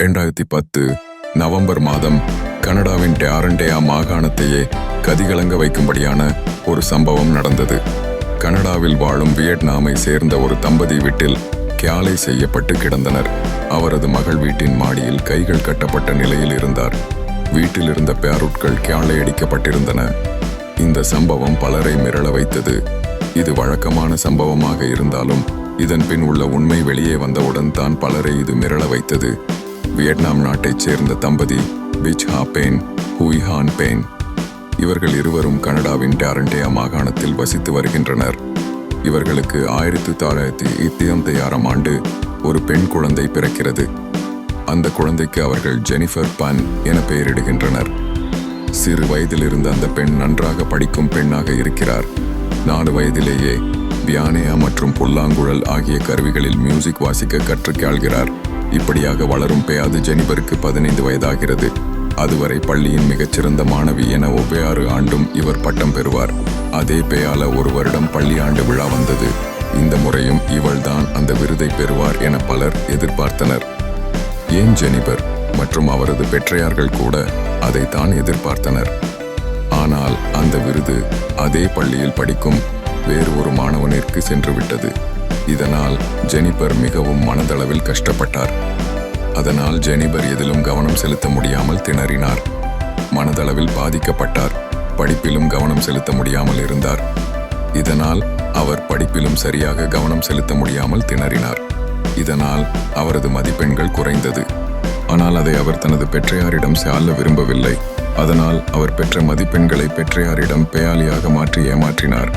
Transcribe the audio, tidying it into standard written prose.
2010 November மாதம் கனடாவின் டாரண்டோ மாகாணத்தையே கதிகலங்க வைக்கும்படியான ஒரு சம்பவம் நடந்தது. கனடாவில் வாழும் வியட்நாமை சேர்ந்த ஒரு தம்பதி வீட்டில் கியாலை செய்யப்பட்டு கிடந்தனர். அவரது மகள் வீட்டின் மாடியில் கைகள் கட்டப்பட்ட நிலையில் இருந்தார். வீட்டில் இருந்த பேருட்கள் கியாலை அடிக்கப்பட்டிருந்தன. இந்த சம்பவம் பலரை மிரள வைத்தது. இது வழக்கமான சம்பவமாக இருந்தாலும் இதன் பின் உள்ள உண்மை வெளியே வந்தவுடன் தான் பலரை இது மிரள வைத்தது. வியட்நாம் நாட்டைச் சேர்ந்த தம்பதி பிச் ஹா பென், ஹுய் ஹான் பென். இவர்கள் இருவரும் கனடாவின் டாரண்டோ மாகாணத்தில் வசித்து வருகின்றனர். இவர்களுக்கு 1986 ஆண்டு ஒரு பெண் குழந்தை பிறக்கிறது. அந்த குழந்தைக்கு அவர்கள் ஜெனிஃபர் பன் என பெயரிடுகின்றனர். சிறு வயதிலிருந்து அந்த பெண் நன்றாக படிக்கும் பெண்ணாக இருக்கிறார். 4 வயதிலேயே பியானோ மற்றும் புல்லாங்குழல் ஆகிய கருவிகளில் மியூசிக் வாசிக்க கற்றுக்கொள்கிறார். இப்படியாக வளரும் பெயாது ஜெனிபருக்கு 15 வயதாகிறது. அதுவரை பள்ளியின் மிகச்சிறந்த மாணவி என ஒவ்வொரு ஆண்டும் இவர் பட்டம் பெறுவார். அதே பெயால ஒரு வருடம் பள்ளி ஆண்டு விழா வந்தது. இந்த முறையும் இவள்தான் அந்த விருதை பெறுவார் என பலர் எதிர்பார்த்தனர். ஏன் ஜெனிபர் மற்றும் அவரது பெற்றையார்கள் கூட அதைத்தான் எதிர்பார்த்தனர். ஆனால் அந்த விருது அதே பள்ளியில் படிக்கும் வேறு ஒரு மாணவனிற்கு சென்று விட்டது. இதனால் ஜெனிபர் மிகவும் மனதளவில் கஷ்டப்பட்டார். அதனால் ஜெனிபர் எதிலும் கவனம் செலுத்த முடியாமல் திணறினார். மனதளவில் பாதிக்கப்பட்டார். படிப்பிலும் கவனம் செலுத்த முடியாமல் இருந்தார். இதனால் அவர் படிப்பிலும் சரியாக கவனம் செலுத்த முடியாமல் திணறினார். இதனால் அவரது மதிப்பெண்கள் குறைந்தது. ஆனால் அதை அவர் தனது பெற்றையாரிடம் சொல்ல விரும்பவில்லை. அதனால் அவர் பெற்ற மதிப்பெண்களை பெற்றையாரிடம் பெயாலியாக மாற்றி ஏமாற்றினார்.